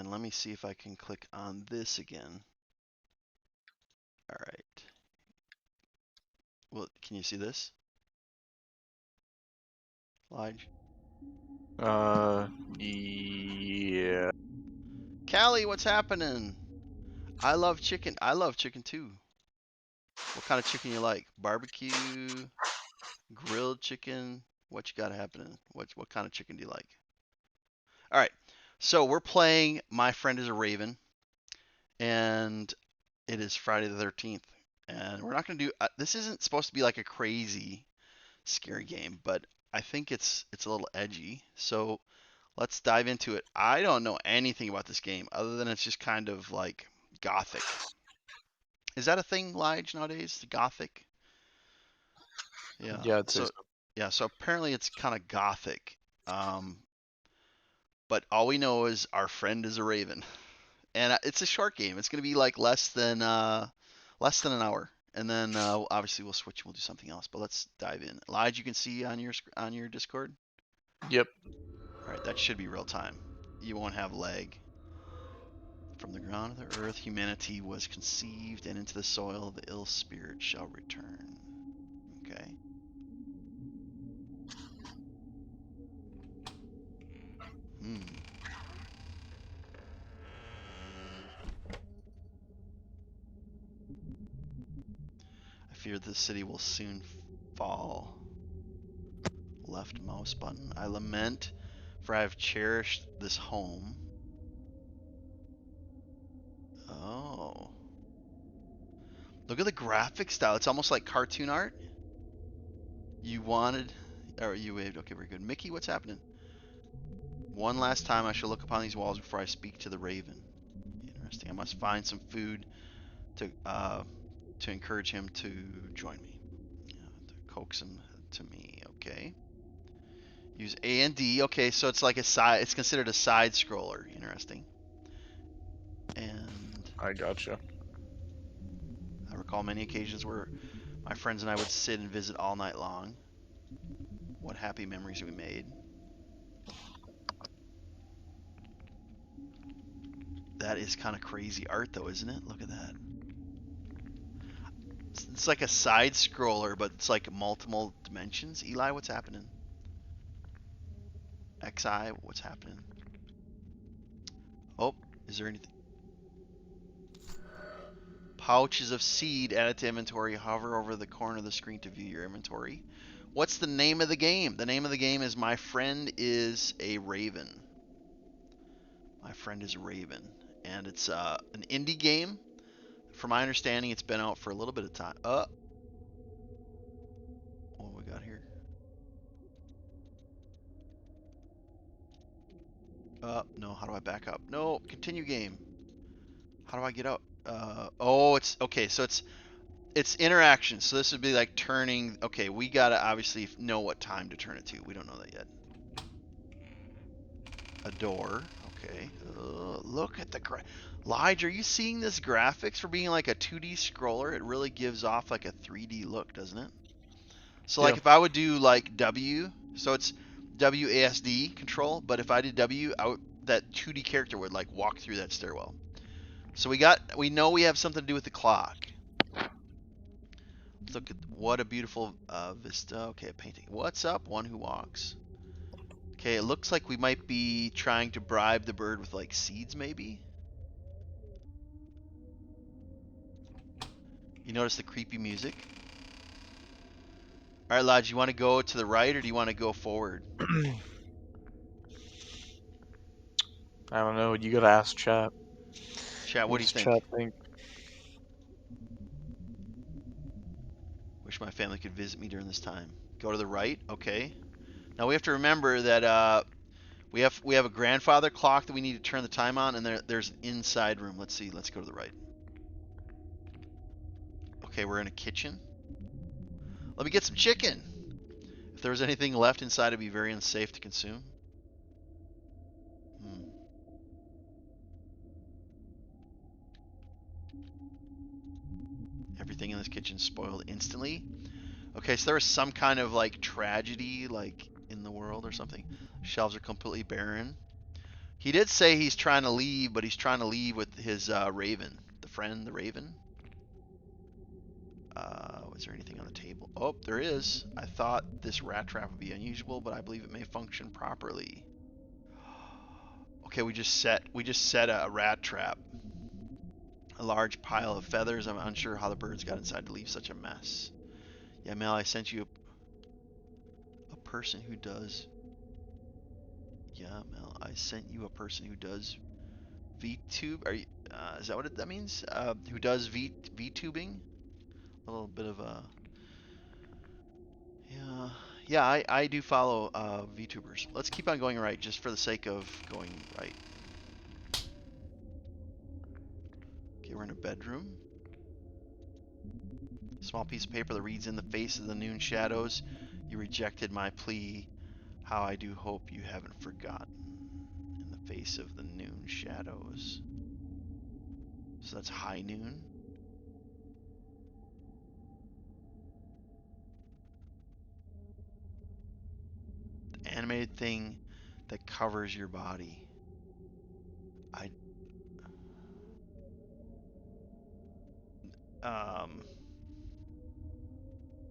And let me see if I can click on this again. All right. Well, can you see this? Lige? Yeah. Callie, what's happening? I love chicken. I love chicken too. What kind of chicken you like? Barbecue, grilled chicken? What you got happening? What kind of chicken do you like? All right. So we're playing My Friend is a Raven, and it is Friday the 13th. And we're not going to do this isn't supposed to be like a crazy scary game, but I think it's a little edgy. So let's dive into it. I don't know anything about this game other than it's just kind of like gothic. Is that a thing, Lige, nowadays? Gothic? Yeah. Yeah, I'd say So so. yeah, so apparently it's kind of gothic. Um, but all we know is our friend is a raven. And it's a short game. It's going to be like less than an hour. And then obviously we'll switch. We'll do something else. But let's dive in. Lige, you can see on your Discord. Yep. All right, that should be real time. You won't have lag. From the ground of the earth, humanity was conceived, and into the soil the ill spirit shall return. Okay. Hmm. I fear the city will soon fall. Left mouse button. I lament, for I have cherished this home. Oh. Look at the graphic style. It's almost like cartoon art. You wanted, or you waved. Okay, very good. Mickey, what's happening? One last time I shall look upon these walls before I speak to the raven. Interesting. I must find some food to encourage him to join me. To coax him to me. Okay. Use A and D. Okay, so it's like a side. It's considered a side scroller. Interesting. And I gotcha. I recall many occasions where my friends and I would sit and visit all night long. What happy memories we made. That is kind of crazy art, though, isn't it? Look at that. It's like a side scroller, but it's like multiple dimensions. Eli, what's happening? XI, what's happening? Oh, is there anything? Pouches of seed added to inventory. Hover over the corner of the screen to view your inventory. What's the name of the game? The name of the game is My Friend is a Raven. My Friend is a Raven. And it's an indie game. From my understanding, it's been out for a little bit of time. What we got here? No, how do I back up? No, continue game. How do I get out? Oh, it's okay. So it's interaction. So this would be like turning. Okay, we gotta obviously know what time to turn it to. We don't know that yet. A door. Okay. Look at the Lige, are you seeing this graphics for being like a 2D scroller? It really gives off like a 3D look, doesn't it? So like Yeah. if I would do like W, so it's WASD control, but if I did W, that 2D character would like walk through that stairwell. So we know we have something to do with the clock. Let's look at what a beautiful vista. Okay, a painting. What's up, one who walks? Okay, it looks like we might be trying to bribe the bird with like seeds, maybe. You notice the creepy music? All right, Lodge, you want to go to the right or do you want to go forward? I don't know. You gotta ask chat. Chat, what What do you does think? chat think? Wish my family could visit me during this time. Go to the right, okay. Now we have to remember that we have a grandfather clock that we need to turn the time on, and there's an inside room. Let's see. Let's go to the right. Okay, we're in a kitchen. Let me get some chicken. If there was anything left inside, it'd be very unsafe to consume. Hmm. Everything in this kitchen spoiled instantly. Okay, so there was some kind of like tragedy, like in the world or something. Shelves are completely barren. He did say he's trying to leave, but he's trying to leave with his raven. The raven. Was there anything on the table? Oh, there is. I thought this rat trap would be unusual, but I believe it may function properly. Okay, we just set a rat trap. A large pile of feathers. I'm unsure how the birds got inside to leave such a mess. Yeah, Mel, I sent you a person who does. Yeah, Mel, I sent you a person who does VTube. Are you? Is that what that means? Who does VTubing? A little bit of a. Yeah, yeah. I do follow VTubers. Let's keep on going right, just for the sake of going right. Okay, we're in a bedroom. Small piece of paper that reads, "In the face of the noon shadows, you rejected my plea. How I do hope you haven't forgotten. In the face of the noon shadows." So that's high noon. The animated thing that covers your body. Um,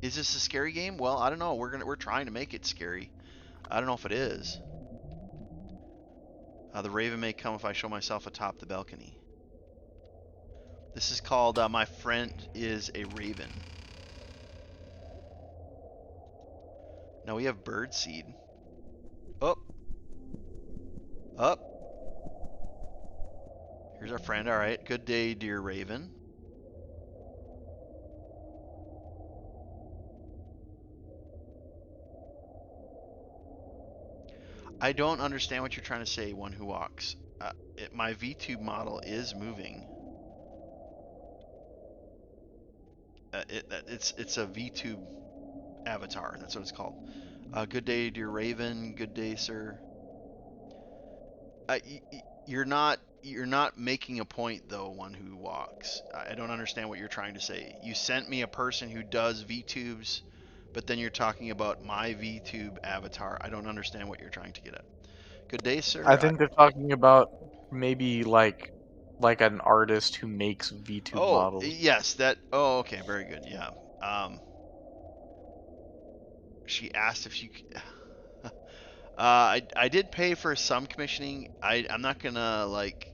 is this a scary game? Well, I don't know. We're trying to make it scary. I don't know if it is. The raven may come if I show myself atop the balcony. This is called My Friend is a Raven. Now we have bird seed. Up. Up. Here's our friend. All right. Good day, dear raven. I don't understand what you're trying to say, one who walks. My VTube model is moving. It's a VTube avatar. That's what it's called. Good day, dear raven. Good day, sir. You're not making a point though, one who walks. I don't understand what you're trying to say. You sent me a person who does VTubes, but then you're talking about my VTube avatar. I don't understand what you're trying to get at. Good day, I sir. think they're talking about maybe like an artist who makes VTube Oh, models. yes, that. Oh, okay, very good. Yeah. She asked if she. I did pay for some commissioning. I'm not gonna like.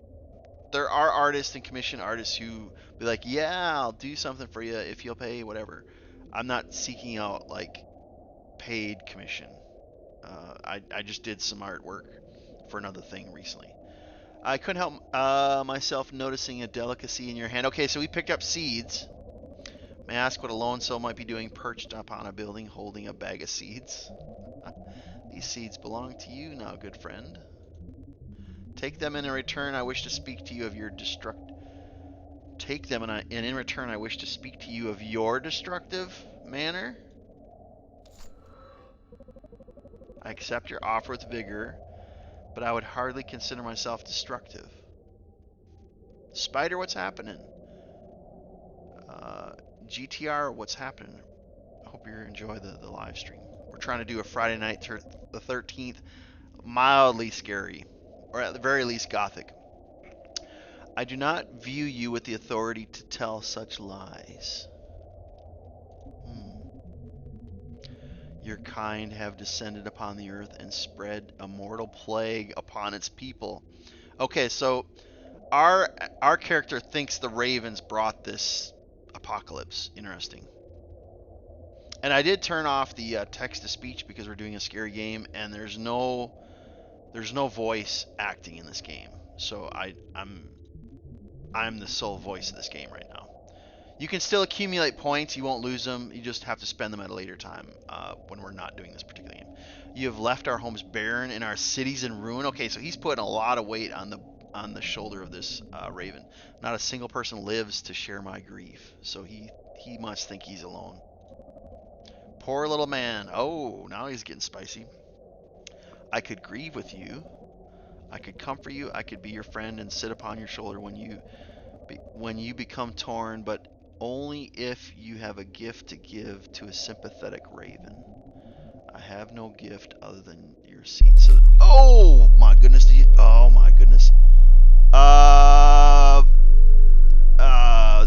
There are artists and commission artists who be like, yeah, I'll do something for you if you'll pay whatever. I'm not seeking out like paid commission. I just did some artwork for another thing recently. I couldn't help myself noticing a delicacy in your hand. Okay, so we picked up seeds. May I ask what a lone soul might be doing perched upon a building holding a bag of seeds? These seeds belong to you now, good friend. Take them, and in return I wish to speak to you of your Take them, and in return I wish to speak to you of your destructive manner. I accept your offer with vigor, but I would hardly consider myself destructive. Spider, what's happening? GTR, what's happening? I hope you enjoy the live stream. We're trying to do a Friday night, the 13th, mildly scary, or at the very least gothic. I do not view you with the authority to tell such lies. Your kind have descended upon the earth and spread a mortal plague upon its people. Okay, so our character thinks the ravens brought this apocalypse. Interesting. And I did turn off the text to speech because we're doing a scary game, and there's no voice acting in this game. So I'm the sole voice of this game right now. You can still accumulate points. You won't lose them. You just have to spend them at a later time when we're not doing this particular game. You have left our homes barren and our cities in ruin. Okay, so he's putting a lot of weight on the shoulder of this raven. Not a single person lives to share my grief. So he must think he's alone. Poor little man. Oh, now he's getting spicy. I could grieve with you. I could comfort you. I could be your friend and sit upon your shoulder when you become torn, but only if you have a gift to give to a sympathetic raven. I have no gift other than your seat. So, oh my goodness! Oh my goodness!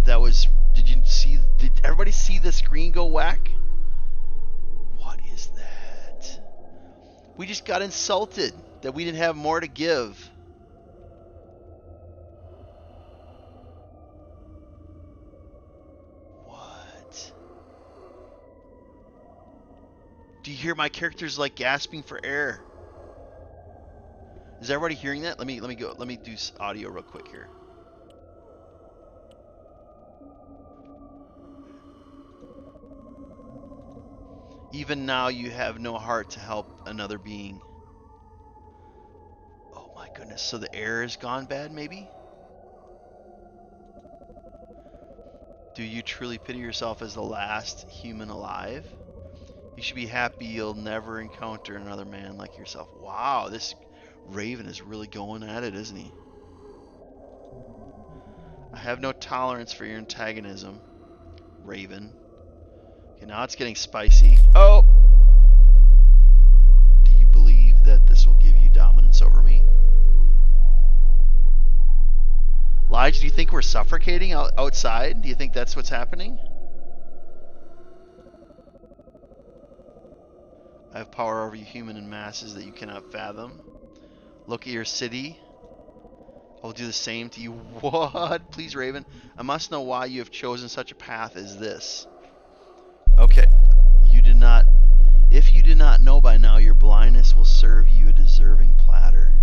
That was. Did you see? Did everybody see the screen go whack? What is that? We just got insulted that we didn't have more to give. What? Do you hear my characters like gasping for air? Is everybody hearing that? Let me go. Let me do audio real quick here. Even now you have no heart to help another being. Oh my goodness. So the air is gone bad, maybe? Do you truly pity yourself as the last human alive? You should be happy you'll never encounter another man like yourself. Wow, this Raven is really going at it, isn't he? I have no tolerance for your antagonism, Raven. Okay, now it's getting spicy. Oh! Do you believe that this will give you dominance over me? Lige, do you think we're suffocating outside? Do you think that's what's happening? I have power over you human in masses that you cannot fathom. Look at your city. I'll do the same to you. What? Please, Raven. I must know why you have chosen such a path as this. Okay. You did not. If you did not know by now, your blindness will serve you a deserving platter.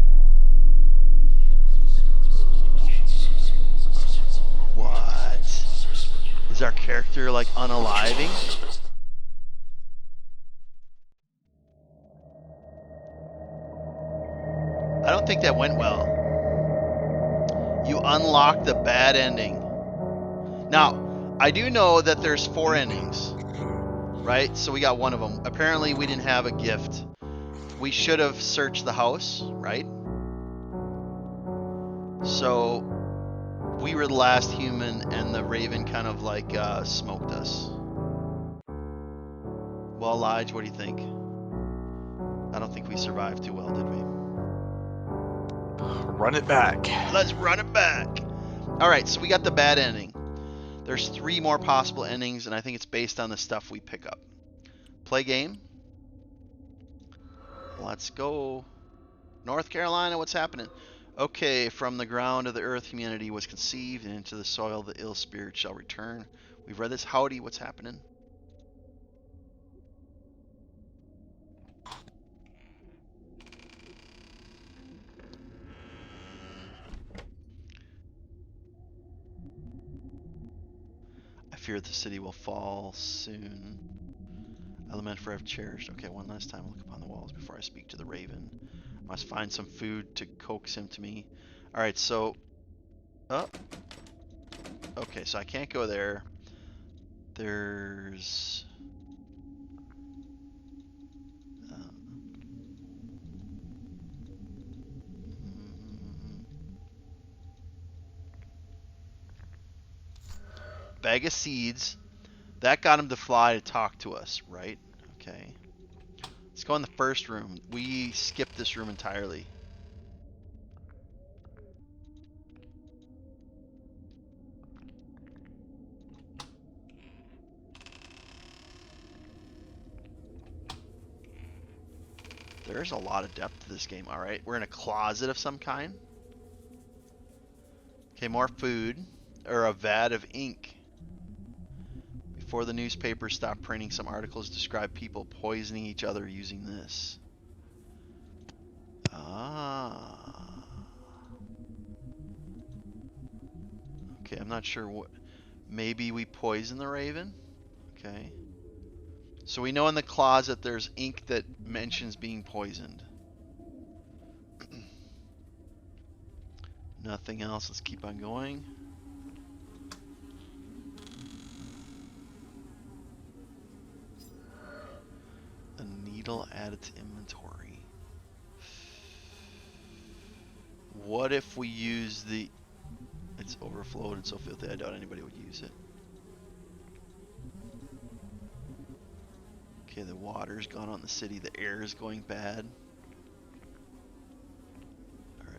What? Is our character like unaliving? I don't think that went well. You unlocked the bad ending. Now, I do know that there's 4 endings, right? So we got one of them. Apparently, we didn't have a gift. We should have searched the house, right? So we were the last human, and the Raven kind of like smoked us. Well, Lige, what do you think? I don't think we survived too well, did we? Run it back. Let's run it back. All right, so we got the bad ending. There's 3 more possible endings, and I think it's based on the stuff we pick up. Play game. Let's go. North Carolina, what's happening? Okay, from the ground of the earth humanity was conceived, and into the soil the ill spirit shall return. We've read this. Howdy, what's happening? I fear the city will fall soon. I lament for I've cherished. Okay, one last time look upon the walls before I speak to the Raven. I must find some food to coax him to me. Alright, so... Oh. Okay, so I can't go there. There's... Bag of seeds. That got him to fly to talk to us, right? Okay. Let's go in the first room. We skipped this room entirely. There's a lot of depth to this game. Alright, we're in a closet of some kind. Okay, more food. Or a vat of ink. Before the newspapers stopped printing, some articles describe people poisoning each other using this. Ah. Okay, I'm not sure what... Maybe we poison the Raven? Okay. So we know in the closet there's ink that mentions being poisoned. Nothing else. Let's keep on going. A needle added to inventory. What if we use the... It's overflowed and so filthy I doubt anybody would use it. Okay, the water's gone on the city. The air is going bad.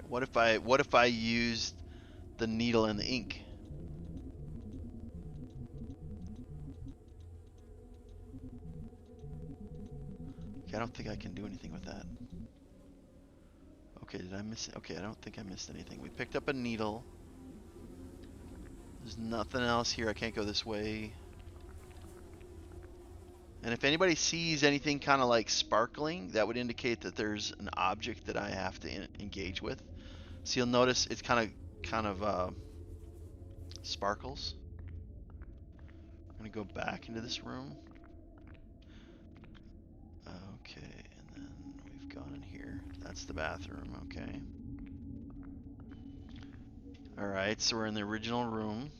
What if I used the needle and the ink? Okay, I don't think I can do anything with that. Okay, did I miss it? Okay, I don't think I missed anything. We picked up a needle. There's nothing else here. I can't go this way. And if anybody sees anything kind of like sparkling, that would indicate that there's an object that I have to engage with. So you'll notice it's kind of sparkles. I'm gonna go back into this room. Okay, and then we've gone in here. That's the bathroom, okay. Alright, so we're in the original room.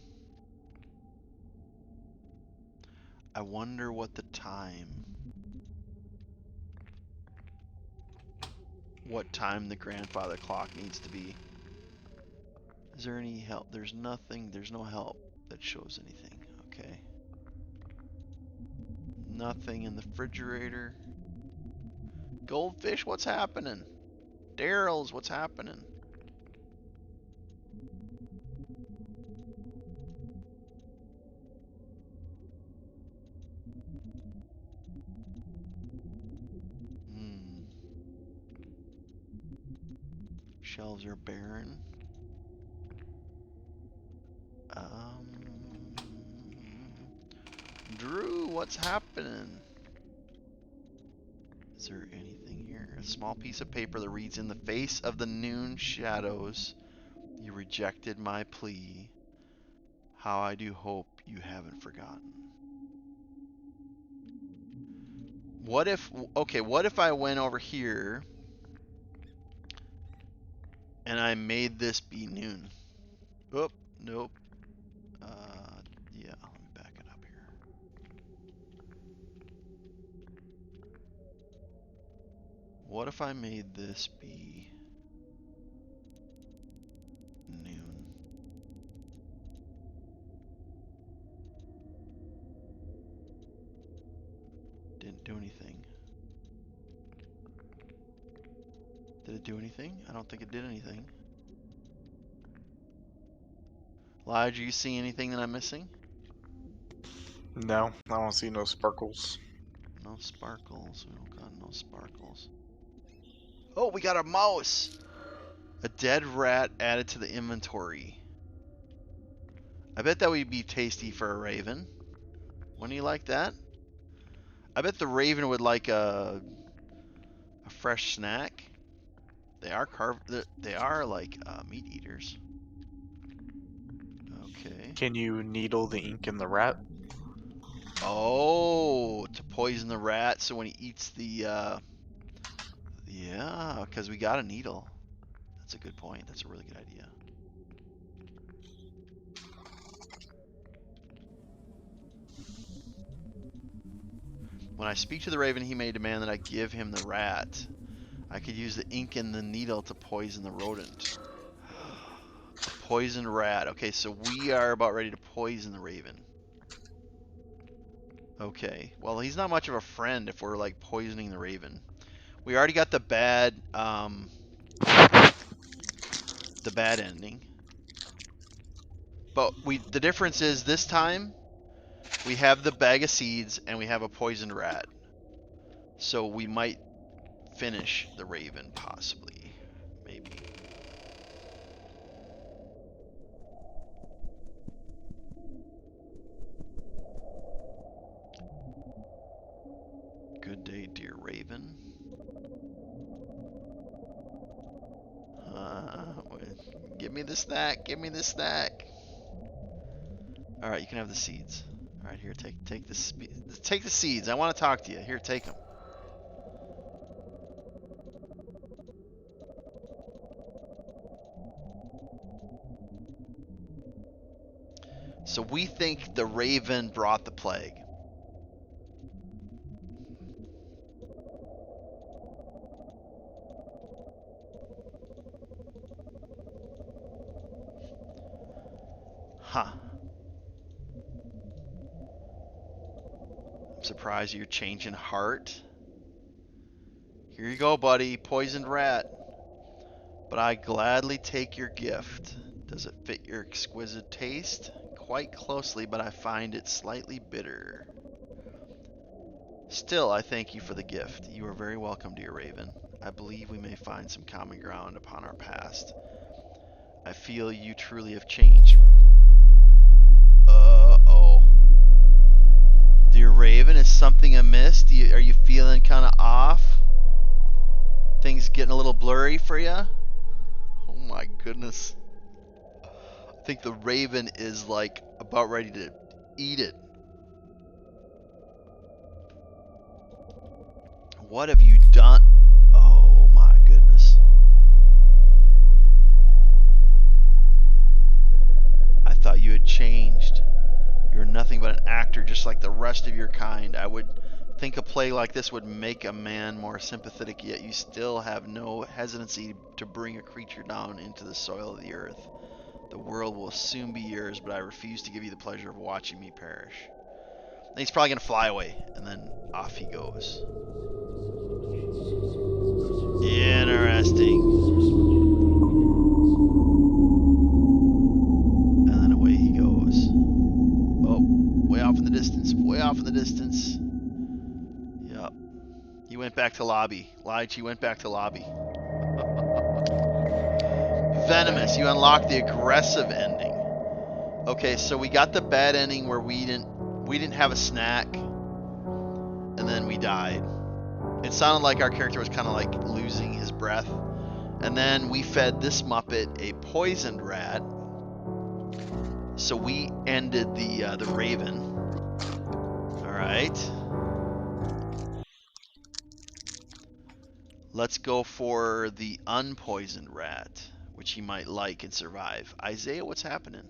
I wonder what the time the grandfather clock needs to be. Is there any help? There's nothing, there's no help that shows anything, okay. Nothing in the refrigerator. Goldfish, what's happening? Daryl's, what's happening? Shelves are barren. Drew, what's happening? Is there anything here? A small piece of paper that reads, "In the face of the noon shadows, you rejected my plea. How I do hope you haven't forgotten." What if I went over here and I made this be noon? Oh, nope. Yeah, let me back it up here. What if I made this be noon? Didn't do anything. Did it do anything? I don't think it did anything. Elijah, you see anything that I'm missing? No, I don't see no sparkles. No sparkles. We don't got no sparkles. Oh, we got a mouse! A dead rat added to the inventory. I bet that would be tasty for a raven. Wouldn't you like that? I bet the raven would like a fresh snack. They are like meat eaters. Okay. Can you needle the ink in the rat? Oh, to poison the rat so when he eats the yeah, because we got a needle. That's a good point. That's a really good idea. When I speak to the raven, he may demand that I give him the rat. I could use the ink and the needle to poison the rodent. A poisoned rat. Okay, so we are about ready to poison the raven. Okay, well, he's not much of a friend if we're like poisoning the raven. We already got the bad ending. But the difference is this time we have the bag of seeds and we have a poisoned rat. So we might finish the raven, possibly. Maybe. Good day, dear raven. Give me the snack. Give me the snack. All right, you can have the seeds. All right, here, take the seeds. I want to talk to you. Here, take them. So we think the raven brought the plague. Huh. I'm surprised you're changing heart. Here you go, buddy. Poisoned rat. but I gladly take your gift. Does it fit your exquisite taste? Quite closely, but I find it slightly bitter. Still, I thank you for the gift. You are very welcome, dear Raven. I believe we may find some common ground upon our past. I feel you truly have changed. Uh-oh. Dear Raven, is something amiss? Are you feeling kind of off? Things getting a little blurry for you? Oh my goodness. I think the Raven is like about ready to eat it. What have you done? Oh my goodness. I thought you had changed. You're nothing but an actor just like the rest of your kind. I would think a play like this would make a man more sympathetic, yet you still have no hesitancy to bring a creature down into the soil of the earth. The world will soon be yours, but I refuse to give you the pleasure of watching me perish. And he's probably going to fly away, and then off he goes. Interesting. And then away he goes. Oh, way off in the distance. Way off in the distance. Yep. He went back to lobby. Lige, he went back to lobby. Venomous, you unlocked the aggressive ending. Okay, so we got the bad ending where we didn't have a snack, and then we died. It sounded like our character was kind of like losing his breath, and then we fed this Muppet a poisoned rat. So we ended the Raven. All right. Let's go for the unpoisoned rat, which he might like and survive. Isaiah, what's happening?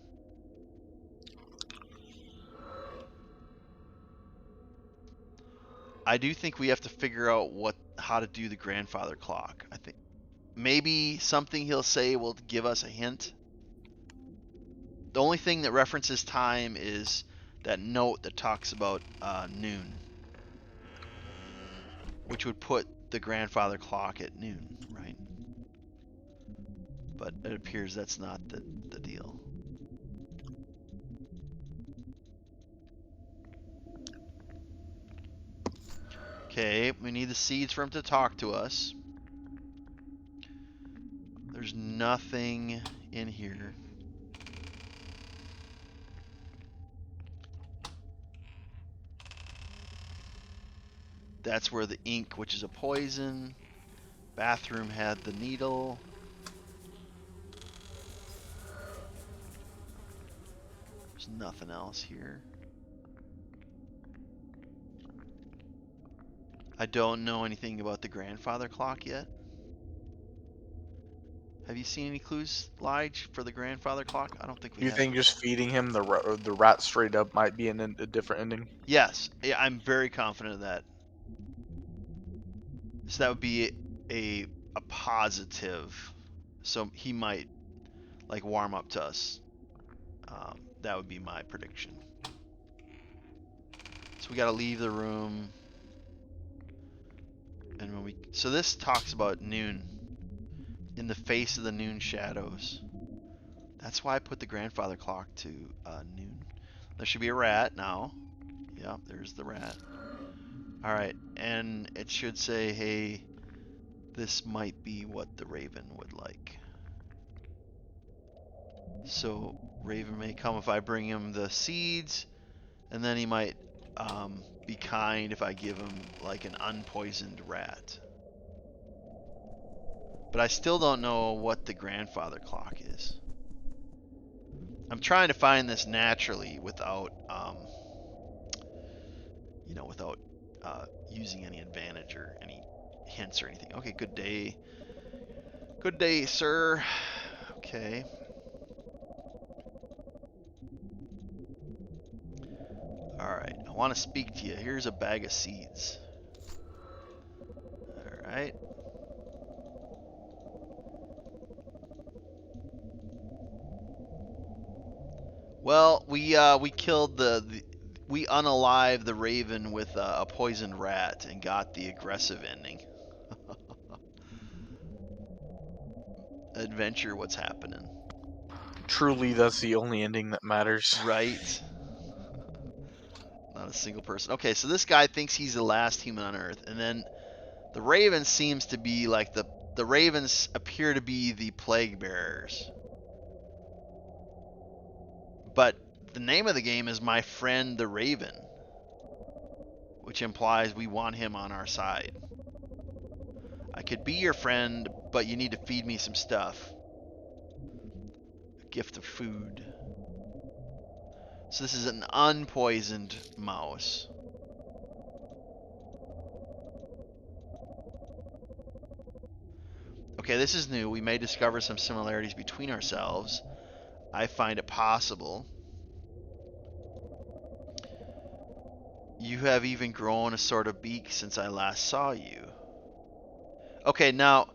I do think we have to figure out how to do the grandfather clock. I think maybe something he'll say will give us a hint. The only thing that references time is that note that talks about noon, which would put the grandfather clock at noon, right? But it appears that's not the deal. Okay, we need the seeds for him to talk to us. There's nothing in here. That's where the ink, which is a poison. Bathroom had the needle. There's nothing else here. I don't know anything about the grandfather clock yet. Have you seen any clues, Lige, for the grandfather clock? I don't think we You have. think just feeding him the rat straight up might be a different ending? Yes, yeah, I'm very confident of that. So that would be a positive. So he might like warm up to us. That would be my prediction. So we got to leave the room. And when so this talks about noon. In the face of the noon shadows. That's why I put the grandfather clock to noon. There should be a rat now. Yep, there's the rat. Alright, and it should say, hey, this might be what the Raven would like. So, Raven may come if I bring him the seeds, and then he might be kind if I give him like an unpoisoned rat. But I still don't know what the grandfather clock is. I'm trying to find this naturally without, without using any advantage or any hints or anything. Okay, good day. Good day, sir. Okay. Alright, I want to speak to you. Here's a bag of seeds. Alright. Well, we killed we unalived the Raven with a poisoned rat and got the aggressive ending. adventure what's happening. Truly, that's the only ending that matters. Right? Not a single person. Okay, so this guy thinks he's the last human on Earth, and then the Raven seems to be like the Ravens appear to be the plague bearers. But the name of the game is My Friend the Raven, which implies we want him on our side. I could be your friend, but you need to feed me some stuff. A gift of food. So this is an unpoisoned mouse. Okay, this is new. We may discover some similarities between ourselves. I find it possible. You have even grown a sort of beak since I last saw you. Okay, now,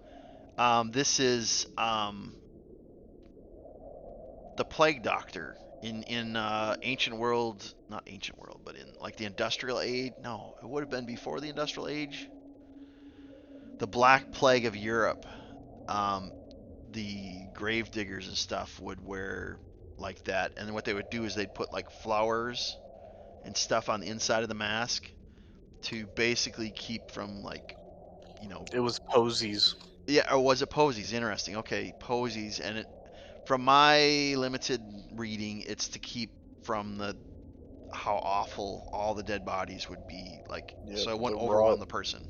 this is the Plague Doctor in ancient world, not ancient world, but in like the Industrial Age. No, it would have been before the Industrial Age. The Black Plague of Europe. The grave diggers and stuff would wear like that, and what they would do is they'd put like flowers and stuff on the inside of the mask to basically keep from like, you know. It was posies. Yeah, or was it posies? Interesting. Okay, posies, and it, from my limited reading, it's to keep from the how awful all the dead bodies would be, like, Yeah, so it wouldn't the overwhelm rot. the person.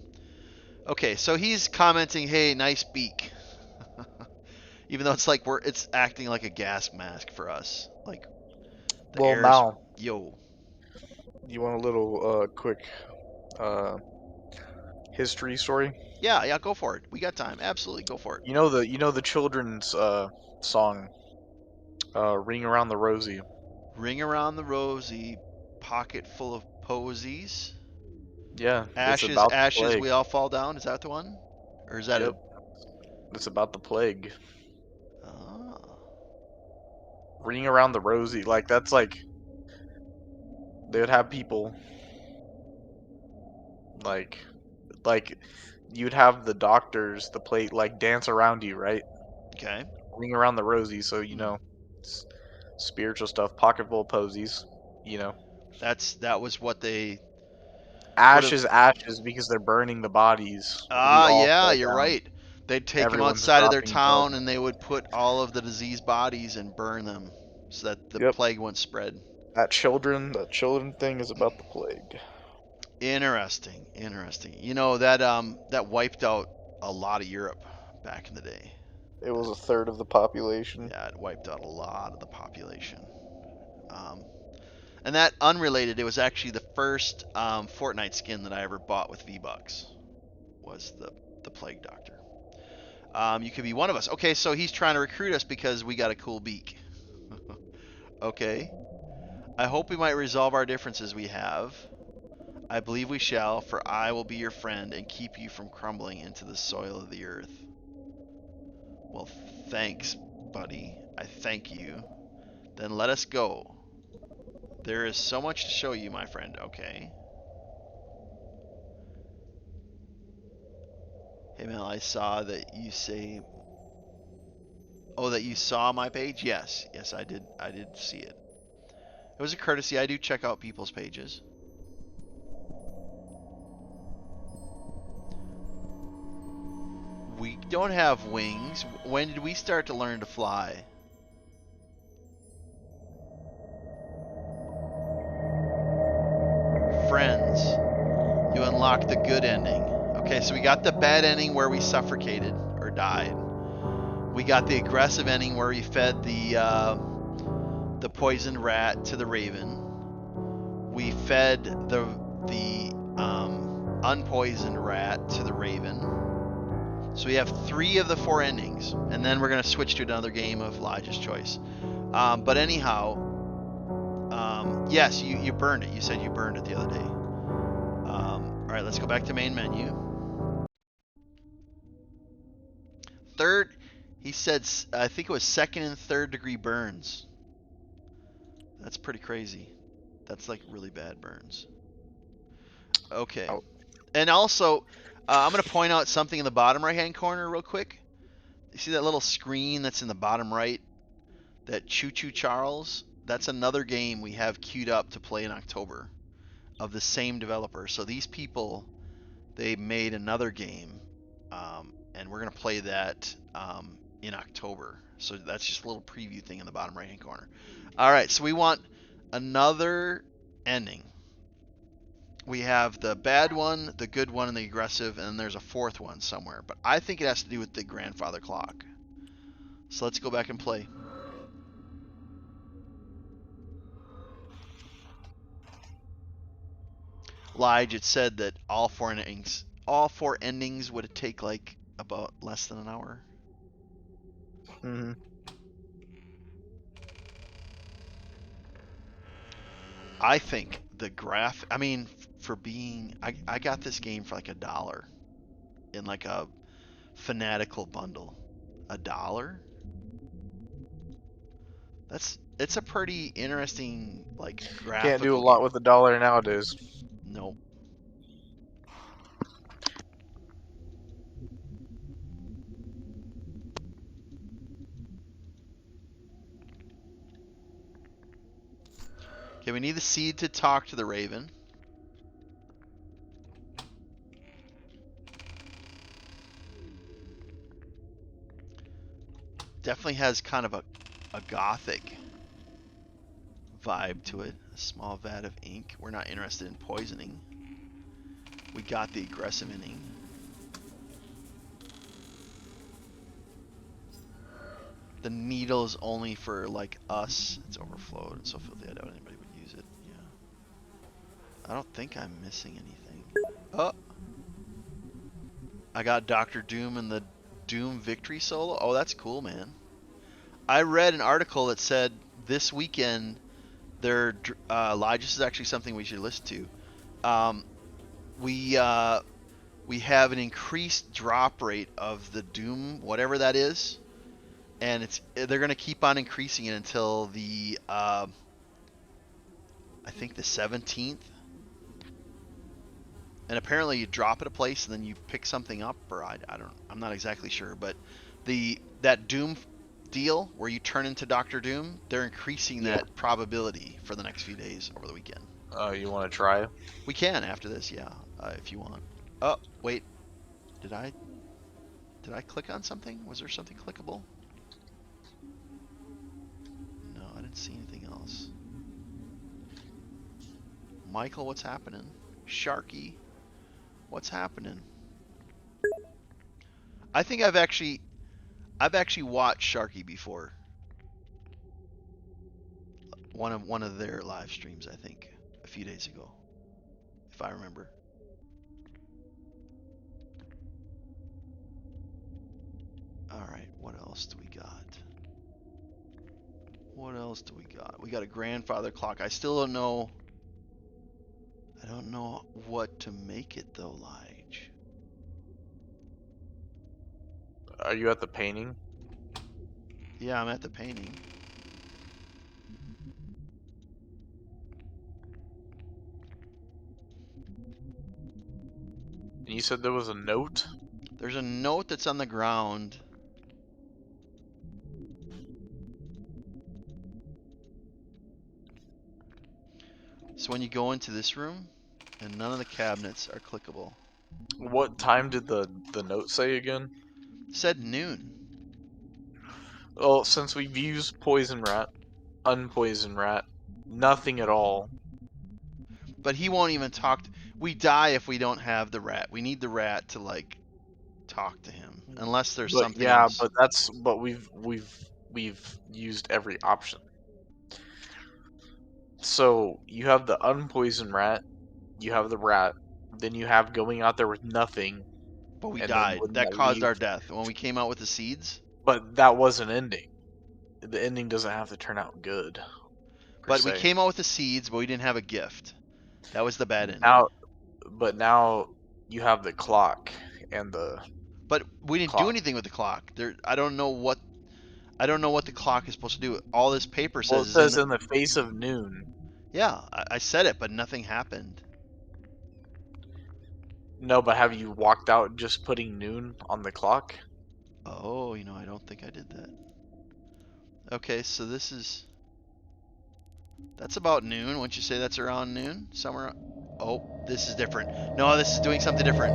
Okay, so he's commenting, "Hey, nice beak," even though it's like it's acting like a gas mask for us, like the Well, air is, Mal, yo. you want a little quick uh history story? Yeah, yeah, go for it. We got time. Absolutely, go for it. You know the children's song, "Ring Around the Rosie." Ring around the rosy, pocket full of posies. Yeah, it's Ashes, about the ashes, plague. we all fall down. Is that the one? Or is that a? Yep, it's about the plague. Oh. Ring around the Rosie, like that's like they would have people like like you'd have the doctors, the plate like dance around you, right? Okay. Ring around the Rosie, so Hmm. s- spiritual stuff, pocket full of posies, you know. That was what they would have. Ashes, ashes, because they're burning the bodies. We Ah, all yeah, fall you're down. right. They'd take them Everyone's outside of their dropping dead. town and they would put all of the diseased bodies and burn them so that the Yep. plague wouldn't spread. That children thing is about the plague. Interesting, interesting. You know that wiped out a lot of Europe back in the day. It was a third of the population. Yeah, it wiped out a lot of the population. Um, and that unrelated, it was actually the first Fortnite skin that I ever bought with V-Bucks. Was the Plague Doctor. You could be one of us. Okay, so he's trying to recruit us because we got a cool beak. Okay. I hope we might resolve our differences we have. I believe we shall, for I will be your friend and keep you from crumbling into the soil of the earth. Well, thanks, buddy. I thank you. Then let us go. There is so much to show you, my friend. Okay. Hey, Mel, I saw that you say... Oh, that you saw my page? Yes. Yes, I did. I did see it. It was a courtesy. I do check out people's pages. We don't have wings. When did we start to learn to fly? Friends. You unlock the good ending. Okay, so we got the bad ending where we suffocated or died. We got the aggressive ending where we fed the poisoned rat to the raven. We fed the unpoisoned rat to the raven. So we have 3 of the 4 endings, and then we're gonna switch to another game of Elijah's Choice. But anyhow, yes, you burned it. You said you burned it the other day. All right, let's go back to main menu. Third, he said, I think it was 2nd and 3rd degree burns. That's pretty crazy. That's like really bad burns. Okay. Oh. And also, I'm going to point out something in the bottom right hand corner real quick. You see that little screen that's in the bottom right? That Choo Choo Charles? That's another game we have queued up to play in October of the same developer. So these people, they made another game, and we're gonna play that in October. So that's just a little preview thing in the bottom right hand corner. All right, so we want another ending. We have the bad one, the good one, and the aggressive, and then there's a fourth one somewhere. But I think it has to do with the grandfather clock. So let's go back and play. Lige, it said that all four endings would take like about less than an hour. Mm-hmm. I think the graph. I mean, for being, I got this game for like $1 in like a fanatical bundle. $1? It's a pretty interesting like graphical. Can't do a lot with $1 nowadays. Nope. Okay, we need the seed to talk to the raven. Definitely has kind of a gothic vibe to it. A small vat of ink. We're not interested in poisoning. We got the aggressive inning. The needle is only for like us. It's overflowed and so filthy I doubt anybody would use it. Yeah. I don't think I'm missing anything. Oh. I got Dr. Doom and the Doom Victory solo. Oh, that's cool, man. I read an article that said this weekend they're this is actually something we should listen to. We have an increased drop rate of the Doom, whatever that is, and they're gonna keep on increasing it until the I think the 17th. And apparently you drop at a place and then you pick something up, or I'm not exactly sure, but that Doom deal where you turn into Doctor Doom, they're increasing that probability for the next few days over the weekend. You want to try? We can after this, yeah, if you want. Oh, wait. Did I click on something? Was there something clickable? No, I didn't see anything else. Michael, what's happening? Sharky, what's happening? I think I've actually watched Sharky before. One of their live streams, I think, a few days ago, if I remember. All right, what else do we got? What else do we got? We got a grandfather clock. I still don't know. I don't know what to make it though, Lige. Are you at the painting? Yeah, I'm at the painting. You said there was a note? There's a note that's on the ground. So when you go into this room, and none of the cabinets are clickable. What time did the note say again? It said noon. Well, since we've used poison rat, unpoison rat, nothing at all. But he won't even talk. We die if we don't have the rat. We need the rat to like talk to him, unless there's something else. But we've used every option. So you have the unpoisoned rat, you have the rat, then you have going out there with nothing. But we died. That caused our death when we came out with the seeds. But that was an ending. The ending doesn't have to turn out good. But we came out with the seeds, but we didn't have a gift. That was the bad ending. Now you have the clock and the. But we didn't do anything with the clock. I don't know what the clock is supposed to do. All this paper says. Well, it says in the face of noon. Yeah, I said it, but nothing happened. No, but have you walked out just putting noon on the clock? Oh, you know, I don't think I did that. Okay, so this is... That's about noon. Wouldn't you say that's around noon? Somewhere... Oh, this is different. No, this is doing something different.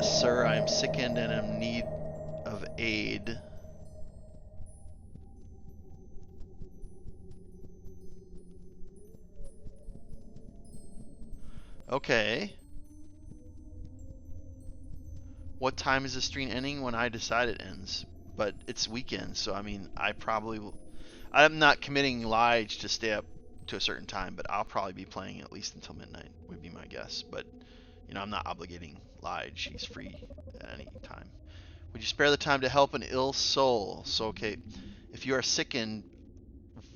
Sir, I am sickened and in need of aid. Okay. What time is the stream ending? When I decide it ends. But it's weekend, so I mean, I probably will... I'm not committing Lige to stay up to a certain time, but I'll probably be playing at least until midnight, would be my guess. But, you know, I'm not obligating Lige. She's free at any time. Would you spare the time to help an ill soul? So, okay, if you are sickened...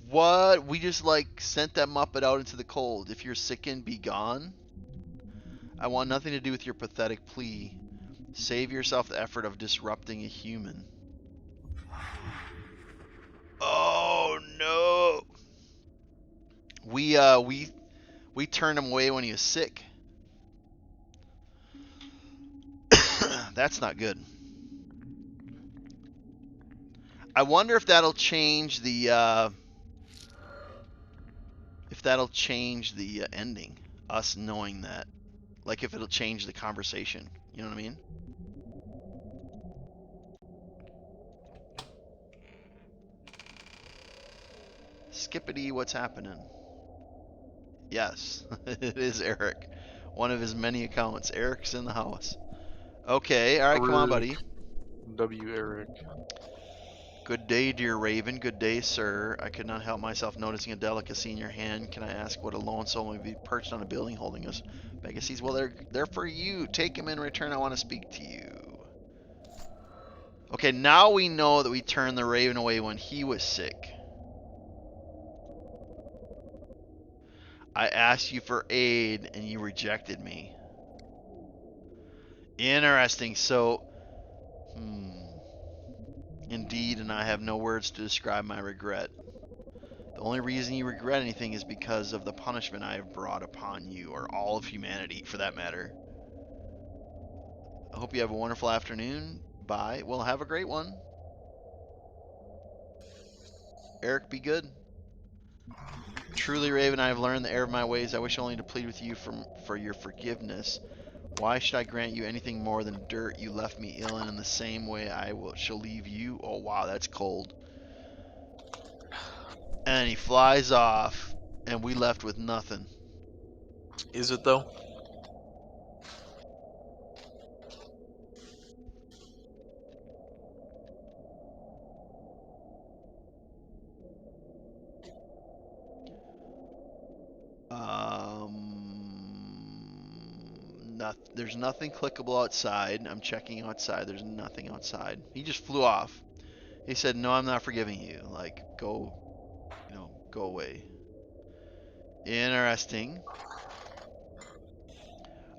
What? We just, like, sent that Muppet out into the cold. If you're sickened, be gone? I want nothing to do with your pathetic plea. Save yourself the effort of disrupting a human. Oh no! We turned him away when he was sick. That's not good. I wonder if that'll change the ending. Us knowing that, like if it'll change the conversation. You know what I mean? Skippity, what's happening? Yes, it is Eric. One of his many accounts. Eric's in the house. Okay, alright, come on, buddy. W. Eric. Good day, dear Raven. Good day, sir. I could not help myself noticing a delicacy in your hand. Can I ask what a lone soul may be perched on a building holding us? Megasees, well, they're for you. Take them in return. I want to speak to you. Okay, now we know that we turned the Raven away when he was sick. I asked you for aid, and you rejected me. Interesting. So, indeed, and I have no words to describe my regret. The only reason you regret anything is because of the punishment I have brought upon you, or all of humanity, for that matter. I hope you have a wonderful afternoon. Bye. Well, have a great one. Eric, be good. Truly, Raven, I have learned the error of my ways. I wish only to plead with you for your forgiveness. Why should I grant you anything more than dirt? You left me ill, and in the same way shall leave you. Oh, wow, that's cold. And he flies off, and we left with nothing. Is it though? There's nothing clickable outside. I'm checking outside. There's nothing outside. He just flew off. He said, "No, I'm not forgiving you. Like, go, go away." Interesting.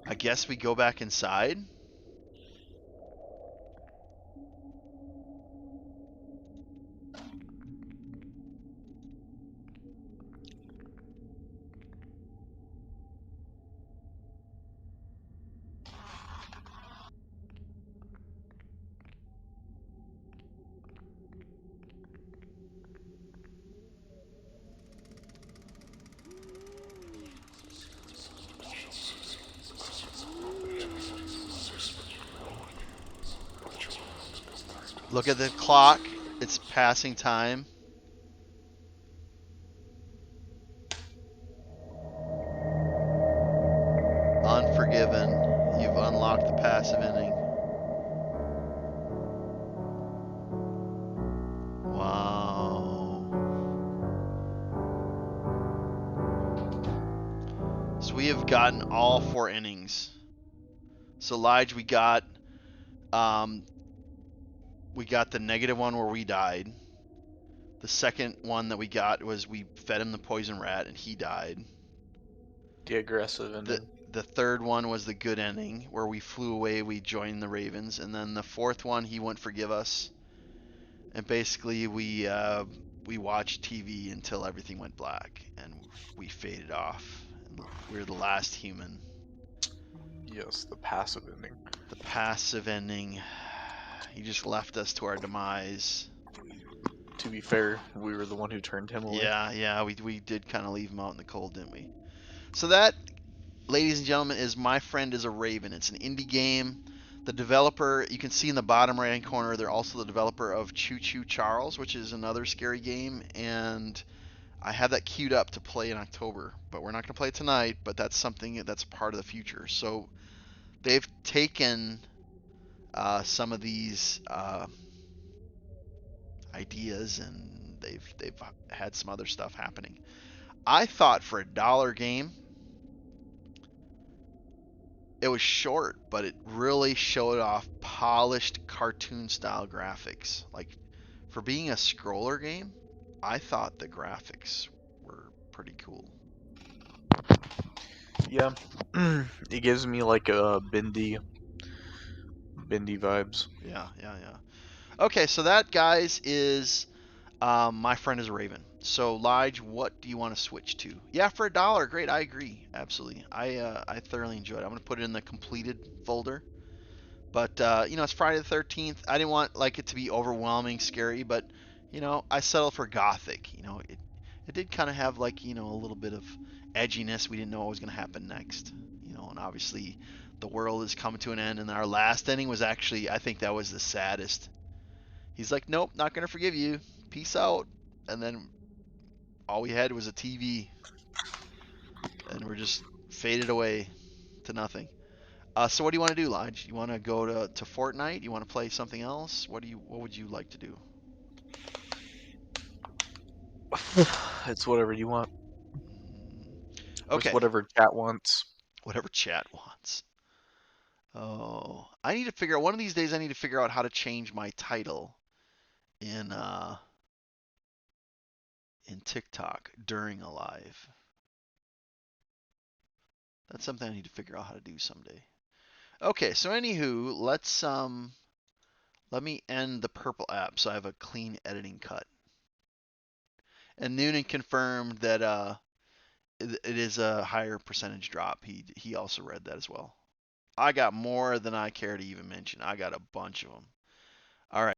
I guess we go back inside. Look at the clock. It's passing time. Unforgiven. You've unlocked the passive ending. Wow. So we have gotten all 4 innings. So Lige, we got the negative one where we died. The second one that we got was we fed him the poison rat and he died. The aggressive ending. The third one was the good ending where we flew away, we joined the Ravens, and then the fourth one he wouldn't forgive us. And basically we watched TV until everything went black and we faded off. And we were the last human. Yes, the passive ending. The passive ending. He just left us to our demise. To be fair, we were the one who turned him away. Yeah, we did kind of leave him out in the cold, didn't we? So that, ladies and gentlemen, is My Friend is a Raven. It's an indie game. The developer, you can see in the bottom right hand corner, they're also the developer of Choo Choo Charles, which is another scary game, and I have that queued up to play in October, but we're not going to play it tonight, but that's something that's part of the future. So they've taken some of these ideas and they've had some other stuff happening. I thought for a dollar game, it was short, but it really showed off polished cartoon style graphics. Like for being a scroller game, I thought the graphics were pretty cool. Yeah, it gives me like a Bindi vibes. Yeah. Okay, so that, guys, is My Friend is a Raven. So, Lige, what do you want to switch to? Yeah, for a dollar, great. I agree, absolutely. I thoroughly enjoyed it. I'm gonna put it in the completed folder. But it's Friday the 13th. I didn't want like it to be overwhelming, scary, but I settled for gothic. It did kind of have like a little bit of edginess. We didn't know what was gonna happen next. And obviously the world is coming to an end. And our last ending was actually, I think that was the saddest. He's like, nope, not gonna forgive you. Peace out. And then all we had was a TV, and we're just faded away to nothing. So what do you want to do, Lige? You want to go to Fortnite? You want to play something else? What would you like to do? It's whatever you want. It's Okay, whatever chat wants. whatever chat wants. Oh, I need to figure out one of these days. I need to figure out how to change my title in in TikTok during a live. That's something I need to figure out how to do someday. Okay, so anywho, let me end the purple app so I have a clean editing cut. And Noonan confirmed that it is a higher percentage drop. He also read that as well. I got more than I care to even mention. I got a bunch of them. All right.